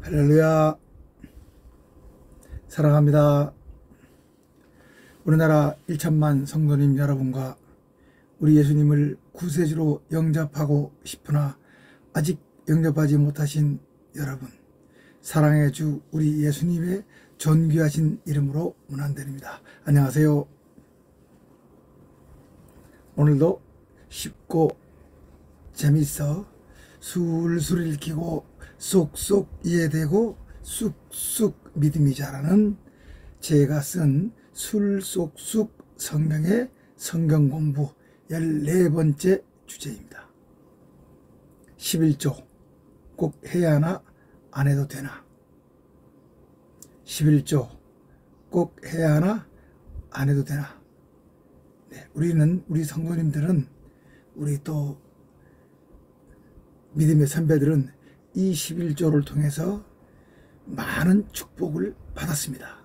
할렐루야. 사랑합니다. 우리나라 1천만 성도님 여러분과 우리 예수님을 구세주로 영접하고 싶으나 아직 영접하지 못하신 여러분, 사랑의 주 우리 예수님의 존귀하신 이름으로 문안드립니다. 안녕하세요. 오늘도 쉽고 재미있어 술술 읽히고 쏙쏙 이해되고 쑥쑥 믿음이 자라는 제가 쓴 술쏙쑥 성경의 성경 공부 14번째 주제입니다. 11조 꼭 해야 하나 안 해도 되나? 11조 꼭 해야 하나 안 해도 되나? 네, 우리 성도님들은, 우리 또 믿음의 선배들은 이 11조를 통해서 많은 축복을 받았습니다.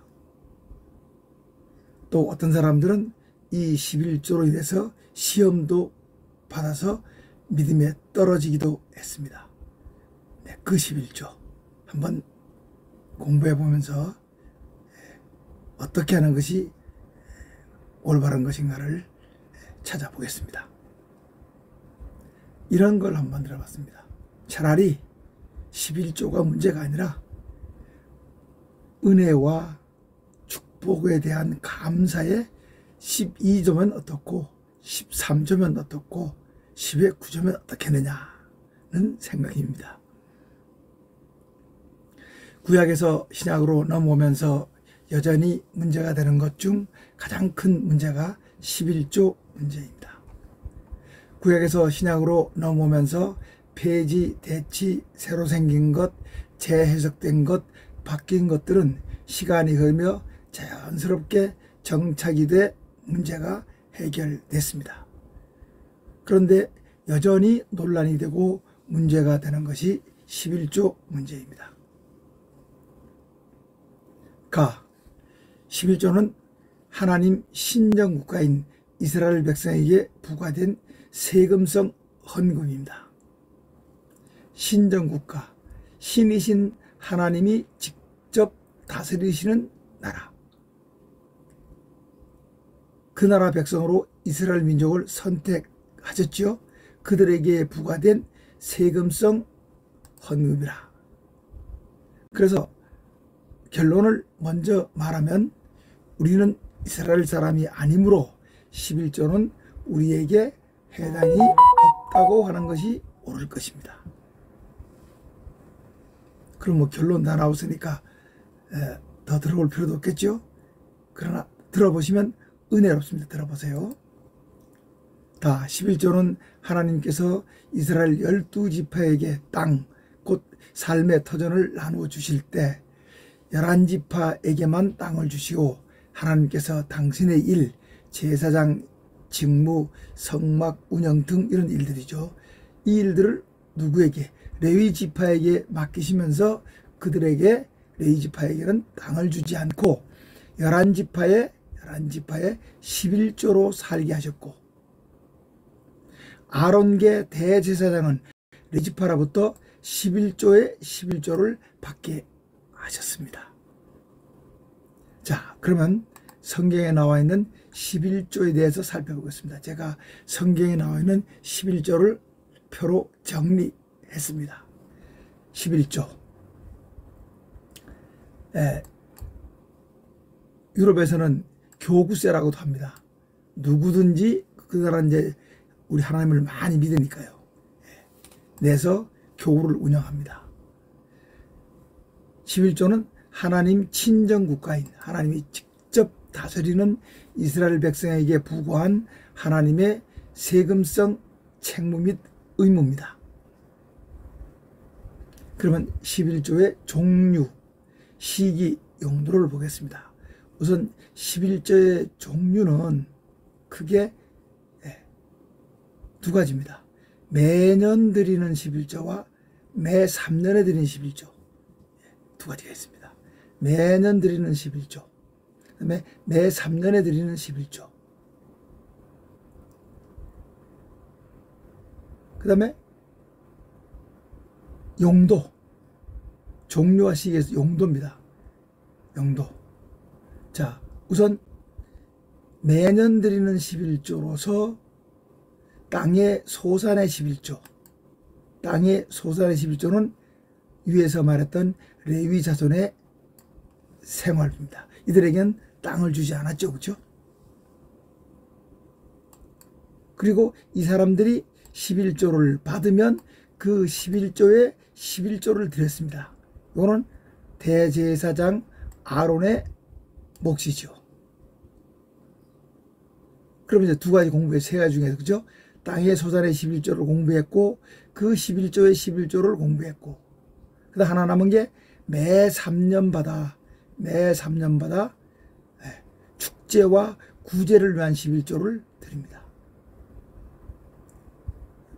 또 어떤 사람들은 이 11조로 인해서 시험도 받아서 믿음에 떨어지기도 했습니다. 네, 그 11조 한번 공부해 보면서 어떻게 하는 것이 올바른 것인가를 찾아보겠습니다. 이런 걸 한번 들어봤습니다. 차라리 11조가 문제가 아니라 은혜와 축복에 대한 감사에 12조면 어떻고 13조면 어떻고 10의 9조면 어떻겠느냐는 생각입니다. 구약에서 신약으로 넘어오면서 여전히 문제가 되는 것 중 가장 큰 문제가 11조 문제입니다. 구약에서 신약으로 넘어오면서 폐지, 대치, 새로 생긴 것, 재해석된 것, 바뀐 것들은 시간이 흐르며 자연스럽게 정착이 돼 문제가 해결됐습니다. 그런데 여전히 논란이 되고 문제가 되는 것이 11조 문제입니다. 11조는 하나님 신정국가인 이스라엘 백성에게 부과된 세금성 헌금입니다. 신정국가, 신이신 하나님이 직접 다스리시는 나라, 그 나라 백성으로 이스라엘 민족을 선택하셨지요. 그들에게 부과된 세금성 헌금이라. 그래서 결론을 먼저 말하면 우리는 이스라엘 사람이 아니므로 11조는 우리에게 해당이 없다고 하는 것이 옳을 것입니다. 그럼 뭐 결론 다 나왔으니까 더 들어볼 필요도 없겠죠. 그러나 들어보시면 은혜롭습니다. 들어보세요. 11조는 하나님께서 이스라엘 12지파에게 땅, 곧 삶의 터전을 나누어 주실 때 11지파에게만 땅을 주시고, 하나님께서 당신의 일, 제사장 직무, 성막 운영 등 이런 일들이죠. 이 일들을 누구에게? 레위 지파에게 맡기시면서 그들에게, 레위 지파에게는 땅을 주지 않고 11지파에 11조로 살게 하셨고, 아론계 대제사장은 레위 지파로부터 11조의 11조를 받게 하셨습니다. 자, 그러면 성경에 나와 있는 11조에 대해서 살펴보겠습니다. 제가 성경에 나와 있는 11조를 표로 정리했습니다. 11조. 유럽에서는 교구세라고도 합니다. 누구든지 그 나라 이제 우리 하나님을 많이 믿으니까요. 내서 교구를 운영합니다. 11조는 하나님 친정국가인, 하나님이 직접 다스리는 이스라엘 백성에게 부과한 하나님의 세금성 책무 및 의무입니다. 그러면 11조의 종류, 시기, 용도를 보겠습니다. 우선 11조의 종류는 크게 두 가지입니다. 매년 드리는 11조와 매 3년에 드리는 11조, 두 가지가 있습니다. 매년 드리는 11조, 그 다음에 매 3년에 드리는 11조, 그 다음에 용도, 종류와 시기에서 용도입니다. 용도. 자, 우선 매년 드리는 11조로서 땅의 소산의 11조. 땅의 소산의 11조는 위에서 말했던 레위 자손의 생활비입니다. 이들에겐 땅을 주지 않았죠. 그렇죠? 그리고 이 사람들이 11조를 받으면 그 11조에 11조를 드렸습니다. 이거는 대제사장 아론의 몫이죠. 그러면 이제 두 가지 공부에 세 가지 중에서, 그죠? 땅의 소산의 11조를 공부했고, 그 11조의 11조를 공부했고, 그 다음 하나 남은 게 매 3년마다 축제와 구제를 위한 11조를 드립니다.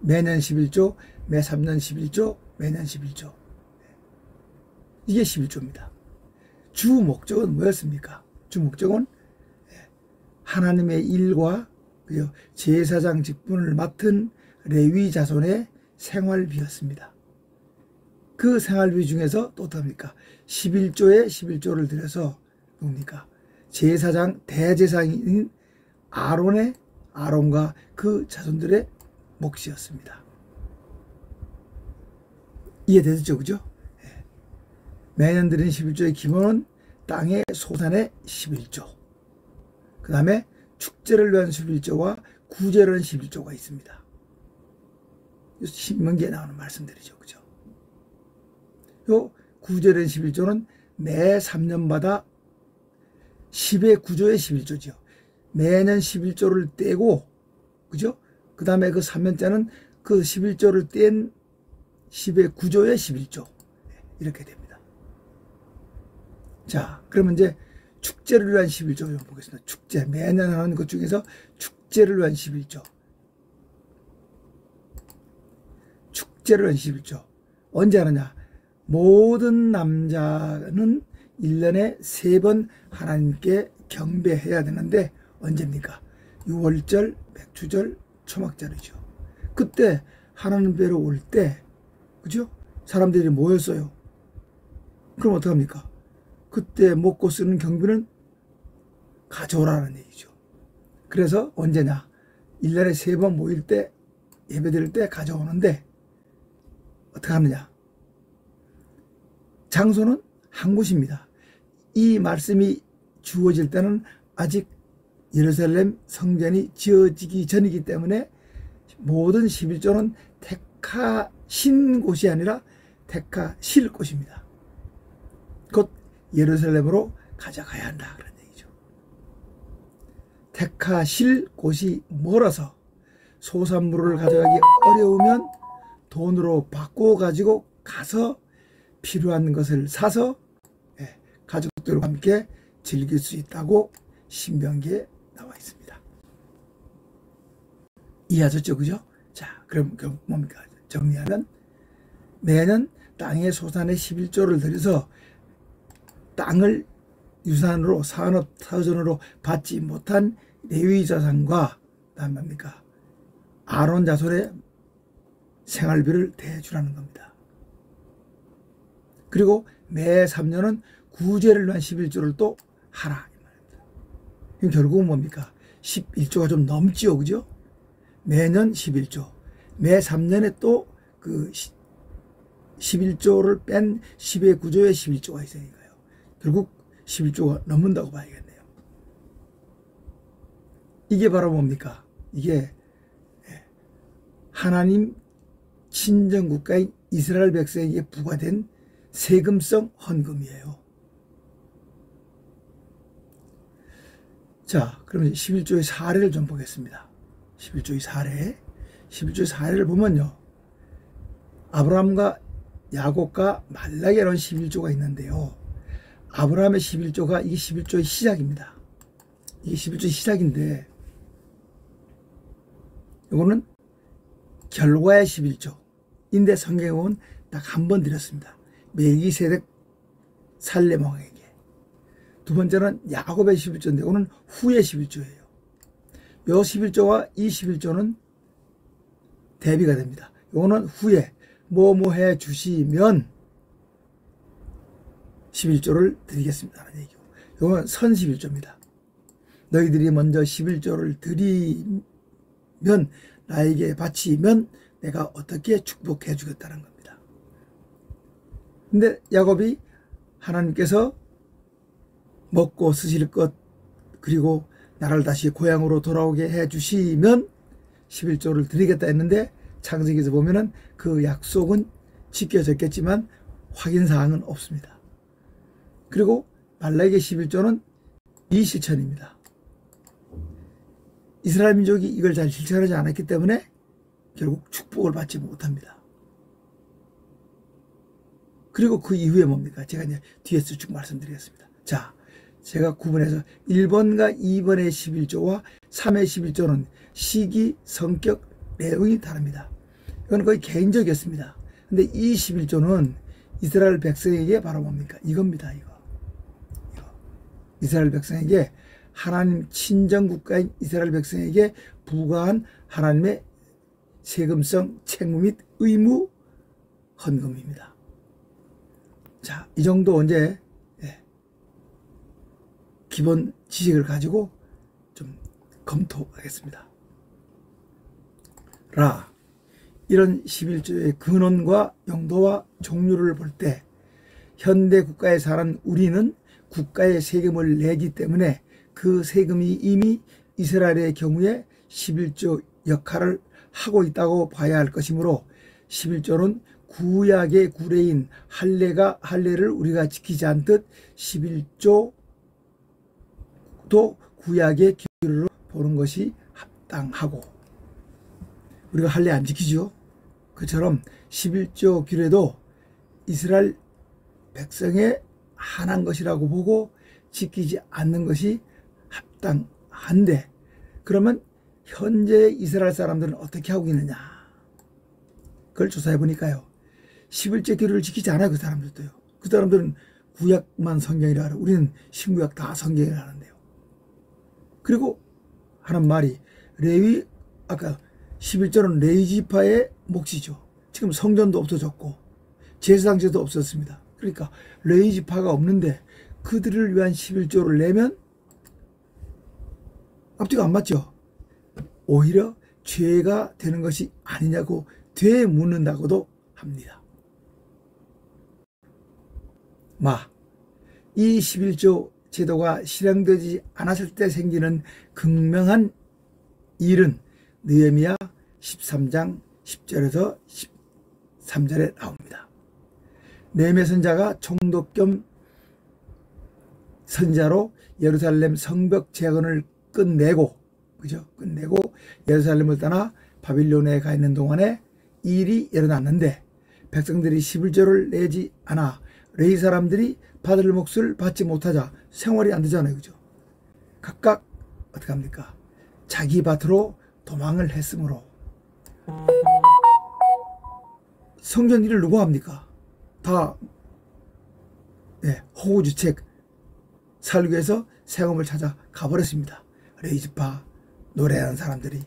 매년 11조, 매 3년 11조, 매년 11조. 이게 11조입니다. 주 목적은 뭐였습니까? 주 목적은 하나님의 일과 제사장 직분을 맡은 레위 자손의 생활비였습니다. 그 생활비 중에서 또 어떻습니까? 11조에 11조를 들여서 뭡니까? 제사장, 대제사장인 아론과 그 자손들의 몫이었습니다. 이해되셨죠? 그죠? 매년 드리는 11조의 기본은 땅의 소산의 11조. 그 다음에 축제를 위한 11조와 구제를 위한 11조가 있습니다. 신명기에 나오는 말씀들이죠. 그죠? 요 구제를 위한 11조는 매 3년마다 10의 9조의 11조죠. 매년 11조를 떼고, 그죠? 그 다음에 그 3년째는 그 11조를 뗀 10의 9조의 11조. 이렇게 됩니다. 자, 그러면 이제 축제를 위한 11조 좀 보겠습니다. 축제. 매년 하는 것 중에서 축제를 위한 11조. 축제를 위한 11조. 언제 하느냐? 모든 남자는 1년에 3번 하나님께 경배해야 되는데 언제입니까? 6월절, 맥주절, 초막절이죠. 그때 하나님 뵈러 올 때, 그죠? 사람들이 모였어요. 그럼 어떡합니까? 그때 먹고 쓰는 경비는 가져오라는 얘기죠. 그래서 언제냐? 1년에 3번 모일 때, 예배 드릴 때 가져오는데 어떻게 하느냐? 장소는 한 곳입니다. 이 말씀이 주어질 때는 아직 예루살렘 성전이 지어지기 전이기 때문에 모든 11조는 택하신 곳이 아니라 택하실 곳입니다. 곧 예루살렘으로 가져가야 한다 그런 얘기죠. 택하실 곳이 멀어서 소산물을 가져가기 어려우면 돈으로 바꿔 가지고 가서 필요한 것을 사서 가족들과 함께 즐길 수 있다고 신명기에 나와 있습니다. 이해하셨죠? 그죠? 자, 그럼 뭡니까? 정리하면 매년 땅의 소산의 11조를 들여서 땅을 유산으로 산업사전으로 받지 못한 레위 자손과 그다음 뭡니까? 아론 자손의 생활비를 대주라는 겁니다. 그리고 매 3년은 구제를 위한 11조를 또 하라. 그럼 결국은 뭡니까? 11조가 좀 넘지요. 그죠? 매년 11조. 매 3년에 또 그 11조를 뺀 10의 9조에 11조가 있으니까요. 결국 11조가 넘는다고 봐야겠네요. 이게 바로 뭡니까? 이게 하나님 친정국가인 이스라엘 백성에게 부과된 세금성 헌금이에요. 자, 그러면 11조의 사례를 좀 보겠습니다. 11조의 사례. 11조의 사례를 보면요. 아브라함과 야곱과 말라기에 나온 11조가 있는데요. 아브라함의 11조가 이게 11조의 시작입니다. 이게 11조의 시작인데 이거는 결과의 11조인데 성경에 보면 딱 한 번 드렸습니다. 멜기세덱 살렘 왕에게. 두 번째는 야곱의 11조인데 이거는 후의 11조예요. 요 11조와 이 11조는 대비가 됩니다. 이거는 후에 뭐뭐 해 주시면 11조를 드리겠습니다 하는 얘기고, 이건 선 11조입니다. 너희들이 먼저 11조를 드리면, 나에게 바치면 내가 어떻게 축복해 주겠다는 겁니다. 근데 야곱이 하나님께서 먹고 쓰실 것, 그리고 나를 다시 고향으로 돌아오게 해 주시면 11조를 드리겠다 했는데, 창세기에서 보면은 그 약속은 지켜졌겠지만 확인사항은 없습니다. 그리고 말라기 11조는 미실천입니다. 이스라엘 민족이 이걸 잘 실천하지 않았기 때문에 결국 축복을 받지 못합니다. 그리고 그 이후에 뭡니까? 제가 이제 뒤에서 쭉 말씀드리겠습니다. 자, 제가 구분해서 1번과 2번의 11조와 3의 11조는 시기, 성격, 내용이 다릅니다. 이건 거의 개인적이었습니다. 근데 이 11조는 이스라엘 백성에게 바로 뭡니까? 이겁니다. 이거. 이스라엘 백성에게, 하나님 친정국가인 이스라엘 백성에게 부과한 하나님의 세금성 책무 및 의무 헌금입니다. 자, 이 정도 이제 기본 지식을 가지고 좀 검토하겠습니다. 이런 11조의 근원과 용도와 종류를 볼 때 현대 국가에 사는 우리는 국가의 세금을 내기 때문에 그 세금이 이미 이스라엘의 경우에 11조 역할을 하고 있다고 봐야 할 것이므로 11조는 구약의 구례인 할례가 할례를 우리가 지키지 않듯 11조도 구약의 규례로 보는 것이 합당하고, 우리가 할례 안 지키죠. 그처럼 11조 규례도 이스라엘 백성에 한한 것이라고 보고 지키지 않는 것이 합당한데, 그러면 현재 이스라엘 사람들은 어떻게 하고 있느냐, 그걸 조사해 보니까요, 11조 규례를 지키지 않아요. 그 사람들도요. 그 사람들은 구약만 성경이라 하고 우리는 신구약 다 성경이라 하는데요. 그리고 하는 말이, 레위, 아까 11조는 레위 지파의 몫이죠. 지금 성전도 없어졌고 제사장제도 없었습니다. 그러니까 레위 지파가 없는데 그들을 위한 11조를 내면 앞뒤가 안 맞죠. 오히려 죄가 되는 것이 아니냐고 되묻는다고도 합니다. 이 11조 제도가 실행되지 않았을 때 생기는 극명한 일은 느헤미야 13장 10절에서 13절에 나옵니다. 느헤미야 선지자가 총독 겸 선지자로 예루살렘 성벽 재건을 끝내고 예루살렘을 떠나 바빌론에 가 있는 동안에 일이 일어났는데, 백성들이 11조를 내지 않아 레위 사람들이 받을 몫을 받지 못하자 생활이 안 되잖아요. 그죠? 각각 어떻게 합니까? 자기 밭으로 도망을 했으므로 성전 일을 누가 합니까? 다 호구주책 살기 위해서 세금을 찾아 가버렸습니다. 레위 지파 노래하는 사람들이.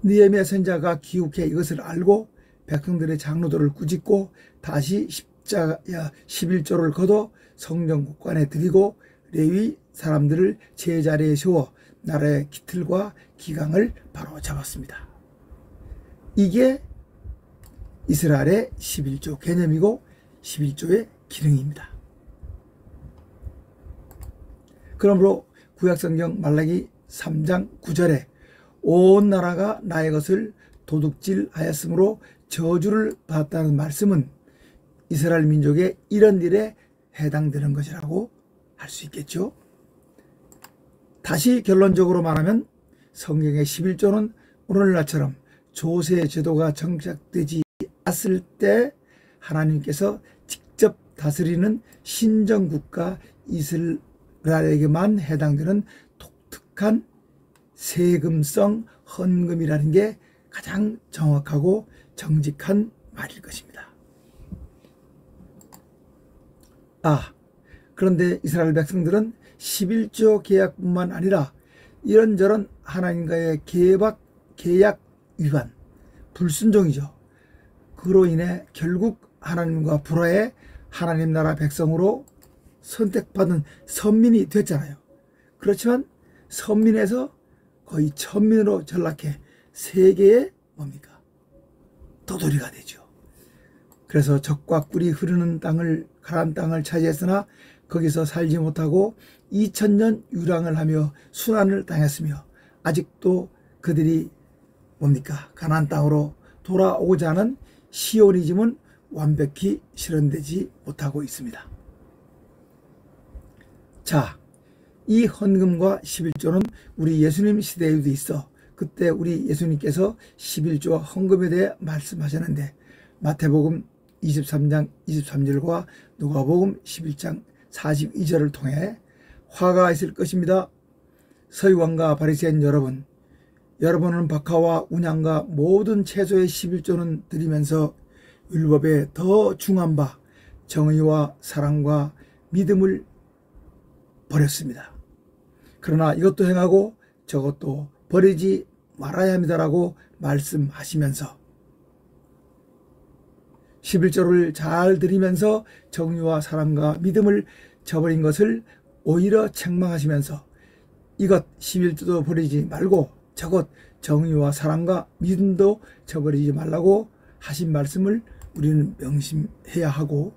느헤미야 선지자가 기욱해 이것을 알고 백성들의 장로들을 꾸짖고 다시 11조를 거둬 성전 국관에 드리고 레위 사람들을 제자리에 세워 나라의 기틀과 기강을 바로 잡았습니다. 이게 이스라엘의 11조 개념이고 11조의 기능입니다. 그러므로 구약성경 말라기 3장 9절에 온 나라가 나의 것을 도둑질하였으므로 저주를 받았다는 말씀은 이스라엘 민족의 이런 일에 해당되는 것이라고 할 수 있겠죠. 다시 결론적으로 말하면 성경의 11조는 오늘날처럼 조세 제도가 정착되지 않았을 때 하나님께서 직접 다스리는 신정국가 이스라엘에게만 해당되는 독특한 세금성 헌금이라는 게 가장 정확하고 정직한 말일 것입니다. 그런데 이스라엘 백성들은 11조 계약뿐만 아니라 이런저런 하나님과의 계약 위반, 불순종이죠. 그로 인해 결국 하나님과 불화해 하나님 나라 백성으로 선택받은 선민이 됐잖아요. 그렇지만 선민에서 거의 천민으로 전락해 세계의 뭡니까? 도토리가 되죠. 그래서 적과 꿀이 흐르는 땅을, 가나안 땅을 차지했으나 거기서 살지 못하고 2000년 유랑을 하며 순환을 당했으며 아직도 그들이 뭡니까? 가나안 땅으로 돌아오고자 하는 시오니즘은 완벽히 실현되지 못하고 있습니다. 자, 이 헌금과 11조는 우리 예수님 시대에도 있어 그때 우리 예수님께서 11조와 헌금에 대해 말씀하셨는데 마태복음 23장 23절과 누가복음 11장 42절을 통해 화가 있을 것입니다. 서기관과 바리새인 여러분, 여러분은 박하와 운양과 모든 채소의 11조는 드리면서 율법에 더 중한 바 정의와 사랑과 믿음을 버렸습니다. 그러나 이것도 행하고 저것도 버리지 말아야 합니다라고 말씀하시면서 11조를 잘 드리면서 정의와 사랑과 믿음을 저버린 것을 오히려 책망하시면서 이것 11조도 버리지 말고 저것 정의와 사랑과 믿음도 저버리지 말라고 하신 말씀을 우리는 명심해야 하고,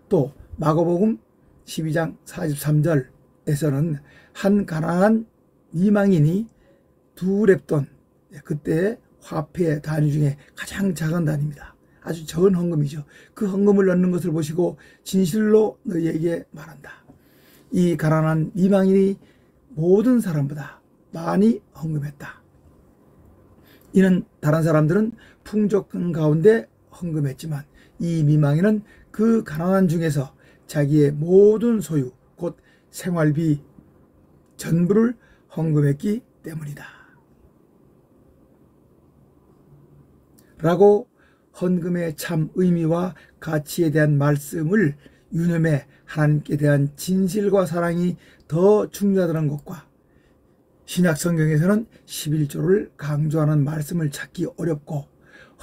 또 마가복음 12장 43절에서는 한 가난한 미망인이 두 렙돈, 그때 화폐 단위 중에 가장 작은 단위입니다. 아주 적은 헌금이죠. 그 헌금을 넣는 것을 보시고 진실로 너희에게 말한다. 이 가난한 미망인이 모든 사람보다 많이 헌금했다. 이는 다른 사람들은 풍족한 가운데 헌금했지만 이 미망인은 그 가난한 중에서 자기의 모든 소유, 곧 생활비 전부를 헌금했기 때문이다. 라고 헌금의 참 의미와 가치에 대한 말씀을 유념해 하나님께 대한 진실과 사랑이 더 중요하다는 것과 신약 성경에서는 11조를 강조하는 말씀을 찾기 어렵고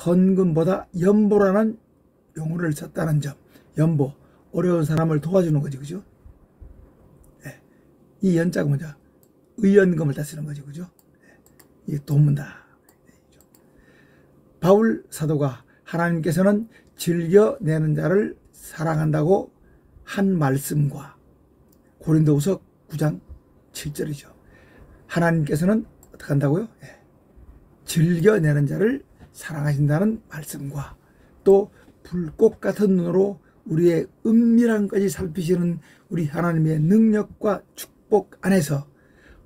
헌금보다 연보라는 용어를 썼다는 점, 연보, 어려운 사람을 도와주는 거지, 그죠? 네. 이 연자가 뭐죠? 의연금을 다 쓰는 거죠, 그죠? 네. 이게 돈문다. 바울 사도가 하나님께서는 즐겨내는 자를 사랑한다고 한 말씀과 고린도후서 9장 7절이죠. 하나님께서는 어떻게 한다고요? 예. 즐겨내는 자를 사랑하신다는 말씀과 또 불꽃 같은 눈으로 우리의 은밀한까지 살피시는 우리 하나님의 능력과 축복 안에서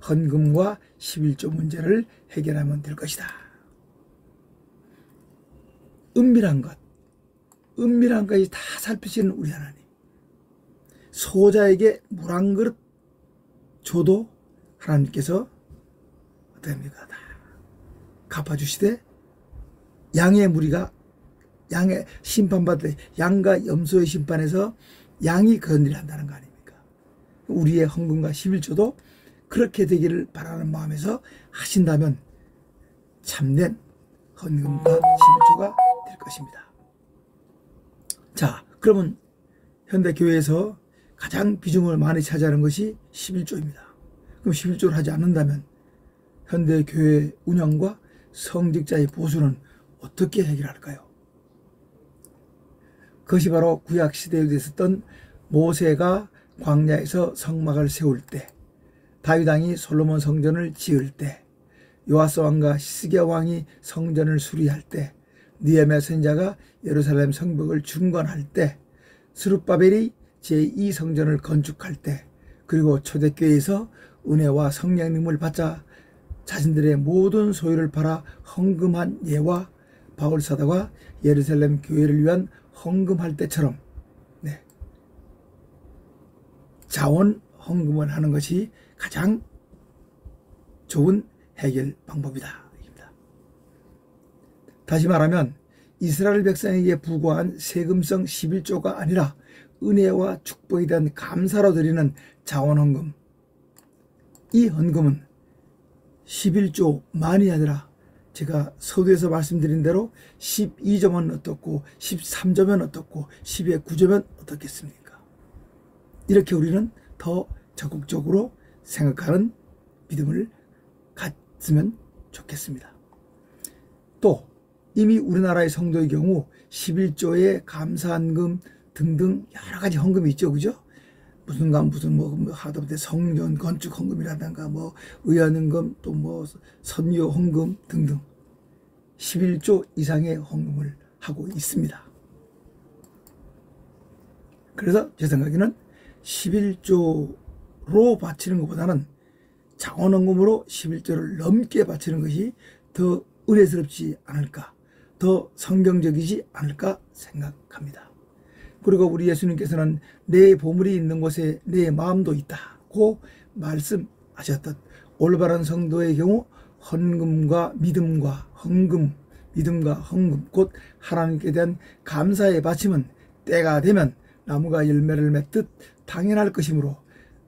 헌금과 11조 문제를 해결하면 될 것이다. 은밀한 것, 은밀한까지 다 살피시는 우리 하나님. 소자에게 물 한 그릇 줘도 하나님께서 어떻게 합니까? 다 갚아주시되 양의 무리가 양의 심판받을 때 양과 염소의 심판에서 양이 그런 일을 한다는 거 아닙니까? 우리의 헌금과 11조도 그렇게 되기를 바라는 마음에서 하신다면 참된 헌금과 11조가 될 것입니다. 자, 그러면 현대교회에서 가장 비중을 많이 차지하는 것이 11조입니다. 그럼 11조를 하지 않는다면 현대교회 운영과 성직자의 보수는 어떻게 해결할까요? 그것이 바로 구약시대에 있었던 모세가 광야에서 성막을 세울 때, 다윗 왕이 솔로몬 성전을 지을 때, 요아스 왕과 히스기야 왕이 성전을 수리할 때, 느헤미야 선지자가 예루살렘 성벽을 중건할 때, 스룹바벨이 제2성전을 건축할 때, 그리고 초대교회에서 은혜와 성령님을 받자 자신들의 모든 소유를 팔아 헌금한 예와 바울 사도가 예루살렘 교회를 위한 헌금할 때처럼, 네, 자원 헌금을 하는 것이 가장 좋은 해결 방법이다. 다시 말하면 이스라엘 백성에게 부과한 세금성 11조가 아니라 은혜와 축복에 대한 감사로 드리는 자원헌금, 이 헌금은 11조만이 아니라 제가 서두에서 말씀드린 대로 12조면 어떻고 13조면 어떻고 10의 9조면 어떻겠습니까? 이렇게 우리는 더 적극적으로 생각하는 믿음을 갖으면 좋겠습니다. 또 이미 우리나라의 성도의 경우 11조의 감사한금 등등 여러 가지 헌금이 있죠. 그죠? 무슨 하다못해 성전 건축 헌금이라든가 의원헌금 또 선교 헌금 등등 11조 이상의 헌금을 하고 있습니다. 그래서 제 생각에는 11조로 바치는 것보다는 자원헌금으로 11조를 넘게 바치는 것이 더 은혜스럽지 않을까, 더 성경적이지 않을까 생각합니다. 그리고 우리 예수님께서는 내 보물이 있는 곳에 내 마음도 있다고 말씀하셨듯 올바른 성도의 경우 헌금과 믿음과 헌금, 믿음과 헌금, 곧 하나님께 대한 감사의 바침은 때가 되면 나무가 열매를 맺듯 당연할 것이므로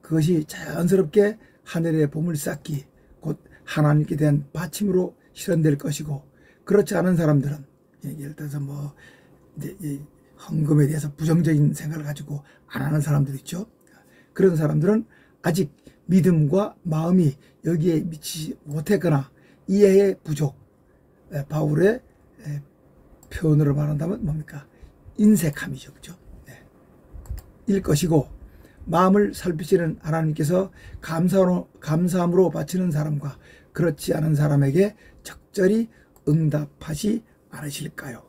그것이 자연스럽게 하늘의 보물 쌓기, 곧 하나님께 대한 바침으로 실현될 것이고, 그렇지 않은 사람들은 예를 들어서 이제 헌금에 대해서 부정적인 생각을 가지고 안 하는 사람들 있죠. 그런 사람들은 아직 믿음과 마음이 여기에 미치지 못했거나 이해의 부족, 바울의 표현으로 말한다면 뭡니까? 인색함이죠. 그죠? 일 것이고, 마음을 살피시는 하나님께서 감사함으로 바치는 사람과 그렇지 않은 사람에게 적절히 응답하지 않으실까요?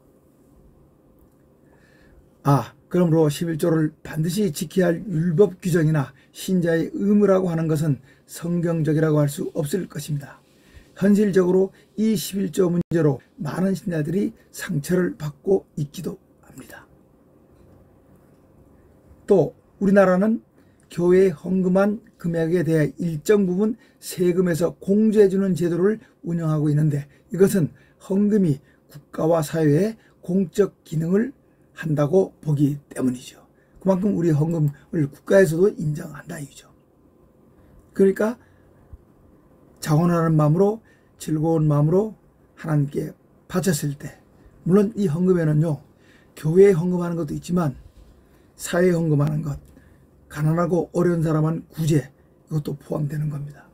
그러므로 11조를 반드시 지켜야 할 율법 규정이나 신자의 의무라고 하는 것은 성경적이라고 할 수 없을 것입니다. 현실적으로 이 11조 문제로 많은 신자들이 상처를 받고 있기도 합니다. 또 우리나라는 교회에 헌금한 금액에 대해 일정 부분 세금에서 공제해주는 제도를 운영하고 있는데, 이것은 헌금이 국가와 사회의 공적 기능을 한다고 보기 때문이죠. 그만큼 우리 헌금을 국가에서도 인정한다 이거죠. 그러니까 자원하는 마음으로, 즐거운 마음으로 하나님께 바쳤을 때, 물론 이 헌금에는요 교회에 헌금하는 것도 있지만 사회에 헌금하는 것, 가난하고 어려운 사람은 구제, 이것도 포함되는 겁니다.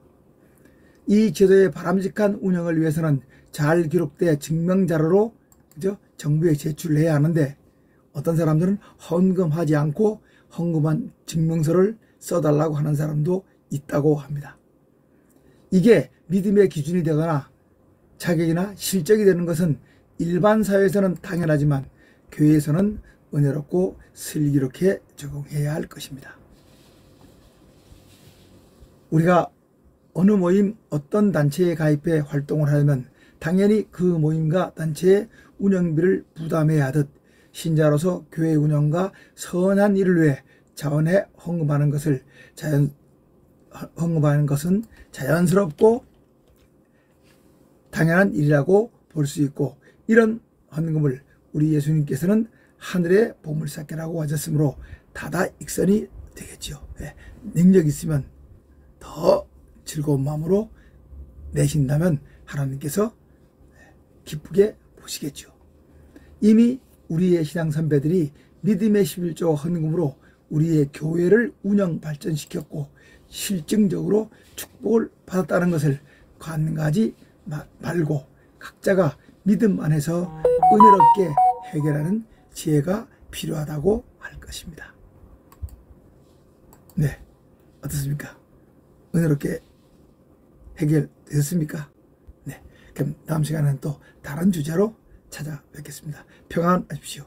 이 제도의 바람직한 운영을 위해서는 잘 기록돼 증명자료로 정부에 제출해야 하는데, 어떤 사람들은 헌금하지 않고 헌금한 증명서를 써달라고 하는 사람도 있다고 합니다. 이게 믿음의 기준이 되거나 자격이나 실적이 되는 것은 일반 사회에서는 당연하지만 교회에서는 은혜롭고 슬기롭게 적용해야 할 것입니다. 우리가 어느 모임, 어떤 단체에 가입해 활동을 하려면 당연히 그 모임과 단체의 운영비를 부담해야 하듯, 신자로서 교회 운영과 선한 일을 위해 자원에 헌금하는 것은 자연스럽고 당연한 일이라고 볼 수 있고, 이런 헌금을 우리 예수님께서는 하늘의 보물찾기라고 하셨으므로 다다익선이 되겠죠. 능력 있으면 더 즐거운 마음으로 내신다면 하나님께서 기쁘게 보시겠죠. 이미 우리의 신앙 선배들이 믿음의 11조 헌금으로 우리의 교회를 운영 발전시켰고 실증적으로 축복을 받았다는 것을 간과하지 말고 각자가 믿음 안에서 은혜롭게 해결하는 지혜가 필요하다고 할 것입니다. 네, 어떻습니까? 은혜롭게 해결되셨습니까? 네, 그럼 다음 시간에는 또 다른 주제로 찾아뵙겠습니다. 평안하십시오.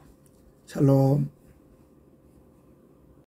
샬롬.